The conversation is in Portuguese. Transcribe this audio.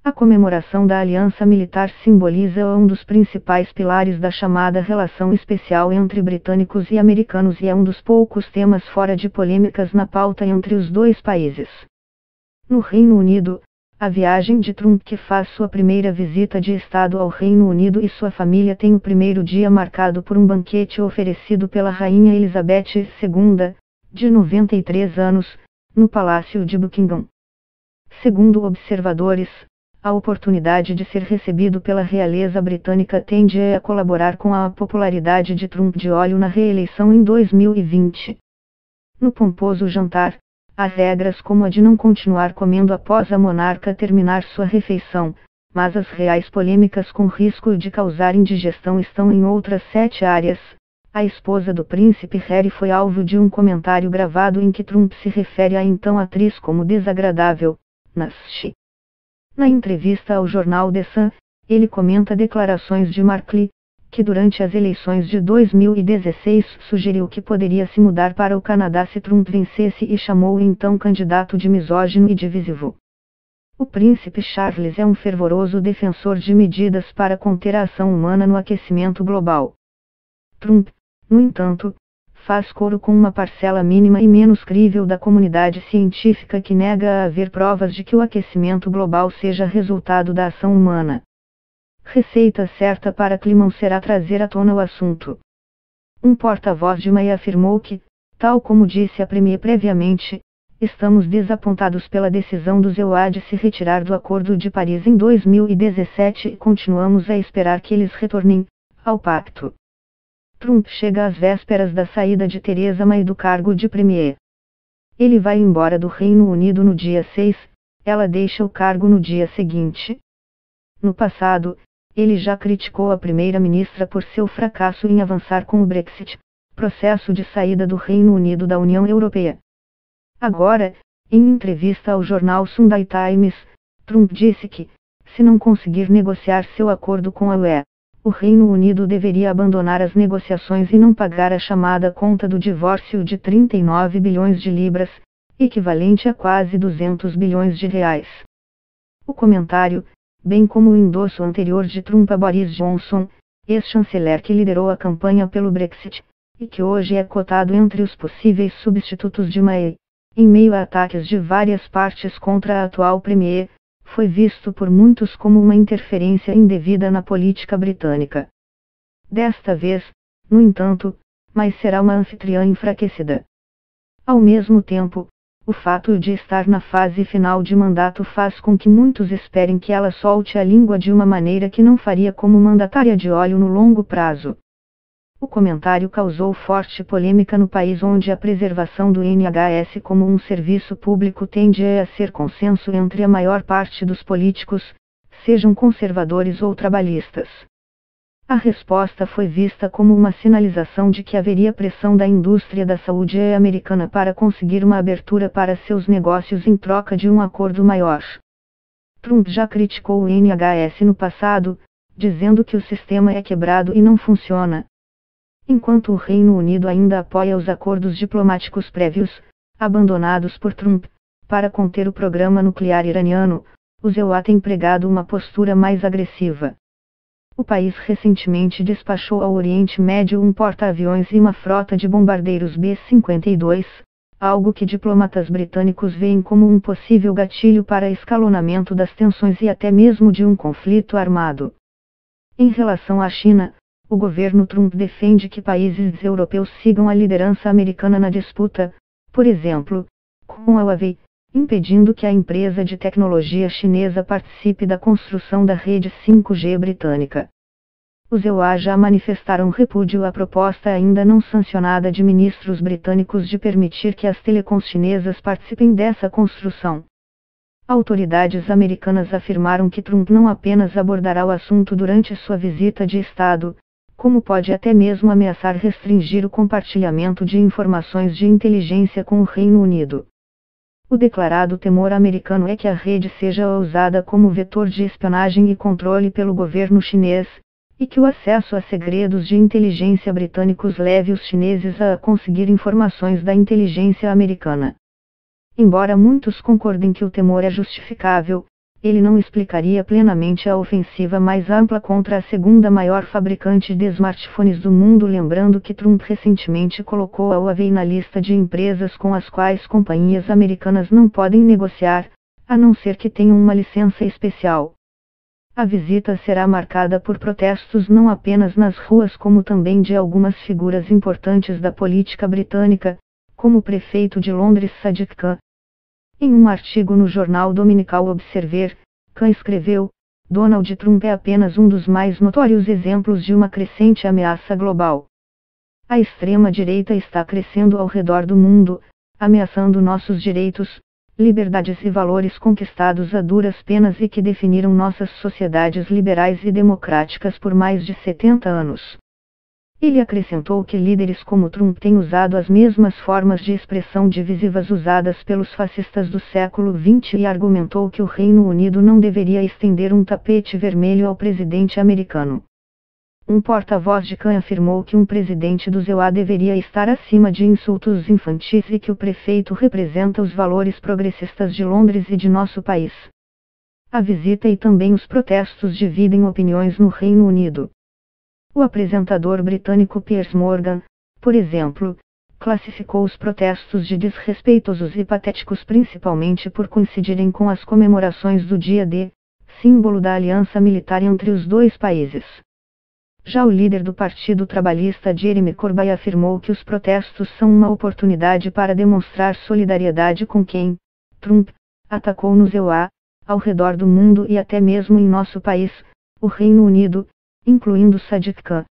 A comemoração da aliança militar simboliza um dos principais pilares da chamada relação especial entre britânicos e americanos e é um dos poucos temas fora de polêmicas na pauta entre os dois países. No Reino Unido, a viagem de Trump, que faz sua primeira visita de Estado ao Reino Unido, e sua família tem o primeiro dia marcado por um banquete oferecido pela Rainha Elizabeth II, de 93 anos, no Palácio de Buckingham. Segundo observadores, a oportunidade de ser recebido pela realeza britânica tende a colaborar com a popularidade de Trump de olho na reeleição em 2020. No pomposo jantar, há regras como a de não continuar comendo após a monarca terminar sua refeição, mas as reais polêmicas com risco de causar indigestão estão em outras 7 áreas. A esposa do príncipe Harry foi alvo de um comentário gravado em que Trump se refere à então atriz como desagradável. Na entrevista ao jornal The Sun, ele comenta declarações de Mark Lee, que durante as eleições de 2016 sugeriu que poderia se mudar para o Canadá se Trump vencesse e chamou o então candidato de misógino e divisivo. O príncipe Charles é um fervoroso defensor de medidas para conter a ação humana no aquecimento global. Trump, no entanto, faz coro com uma parcela mínima e menos crível da comunidade científica que nega haver provas de que o aquecimento global seja resultado da ação humana. Receita certa para Climão será trazer à tona o assunto. Um porta-voz de May afirmou que, tal como disse a Premier previamente, estamos desapontados pela decisão dos EUA de se retirar do Acordo de Paris em 2017 e continuamos a esperar que eles retornem ao pacto. Trump chega às vésperas da saída de Theresa May do cargo de Premier. Ele vai embora do Reino Unido no dia 6, ela deixa o cargo no dia seguinte. No passado, ele já criticou a primeira-ministra por seu fracasso em avançar com o Brexit, processo de saída do Reino Unido da União Europeia. Agora, em entrevista ao jornal Sunday Times, Trump disse que, se não conseguir negociar seu acordo com a UE, o Reino Unido deveria abandonar as negociações e não pagar a chamada conta do divórcio de 39 bilhões de libras, equivalente a quase 200 bilhões de reais. O comentário, bem como o endosso anterior de Trump a Boris Johnson, ex-chanceler que liderou a campanha pelo Brexit, e que hoje é cotado entre os possíveis substitutos de May, em meio a ataques de várias partes contra a atual Premier, foi visto por muitos como uma interferência indevida na política britânica. Desta vez, no entanto, May será uma anfitriã enfraquecida. Ao mesmo tempo, o fato de estar na fase final de mandato faz com que muitos esperem que ela solte a língua de uma maneira que não faria como mandatária de olho no longo prazo. O comentário causou forte polêmica no país onde a preservação do NHS como um serviço público tende a ser consenso entre a maior parte dos políticos, sejam conservadores ou trabalhistas. A resposta foi vista como uma sinalização de que haveria pressão da indústria da saúde americana para conseguir uma abertura para seus negócios em troca de um acordo maior. Trump já criticou o NHS no passado, dizendo que o sistema é quebrado e não funciona. Enquanto o Reino Unido ainda apoia os acordos diplomáticos prévios, abandonados por Trump, para conter o programa nuclear iraniano, os EUA têm pregado uma postura mais agressiva. O país recentemente despachou ao Oriente Médio um porta-aviões e uma frota de bombardeiros B-52, algo que diplomatas britânicos veem como um possível gatilho para escalonamento das tensões e até mesmo de um conflito armado. Em relação à China, o governo Trump defende que países europeus sigam a liderança americana na disputa, por exemplo, com a Huawei, impedindo que a empresa de tecnologia chinesa participe da construção da rede 5G britânica. Os EUA já manifestaram repúdio à proposta ainda não sancionada de ministros britânicos de permitir que as telecoms chinesas participem dessa construção. Autoridades americanas afirmaram que Trump não apenas abordará o assunto durante sua visita de Estado, como pode até mesmo ameaçar restringir o compartilhamento de informações de inteligência com o Reino Unido. O declarado temor americano é que a rede seja usada como vetor de espionagem e controle pelo governo chinês, e que o acesso a segredos de inteligência britânicos leve os chineses a conseguir informações da inteligência americana. Embora muitos concordem que o temor é justificável, ele não explicaria plenamente a ofensiva mais ampla contra a segunda maior fabricante de smartphones do mundo, lembrando que Trump recentemente colocou a Huawei na lista de empresas com as quais companhias americanas não podem negociar, a não ser que tenham uma licença especial. A visita será marcada por protestos não apenas nas ruas como também de algumas figuras importantes da política britânica, como o prefeito de Londres Sadiq Khan. Em um artigo no jornal dominical Observer, Khan escreveu: Donald Trump é apenas um dos mais notórios exemplos de uma crescente ameaça global. A extrema-direita está crescendo ao redor do mundo, ameaçando nossos direitos, liberdades e valores conquistados a duras penas e que definiram nossas sociedades liberais e democráticas por mais de 70 anos. Ele acrescentou que líderes como Trump têm usado as mesmas formas de expressão divisivas usadas pelos fascistas do século XX e argumentou que o Reino Unido não deveria estender um tapete vermelho ao presidente americano. Um porta-voz de Khan afirmou que um presidente dos EUA deveria estar acima de insultos infantis e que o prefeito representa os valores progressistas de Londres e de nosso país. A visita e também os protestos dividem opiniões no Reino Unido. O apresentador britânico Piers Morgan, por exemplo, classificou os protestos de desrespeitosos e patéticos principalmente por coincidirem com as comemorações do Dia D, símbolo da aliança militar entre os dois países. Já o líder do Partido Trabalhista Jeremy Corbyn afirmou que os protestos são uma oportunidade para demonstrar solidariedade com quem, Trump, atacou nos EUA, ao redor do mundo e até mesmo em nosso país, o Reino Unido, incluindo Sadiq Khan.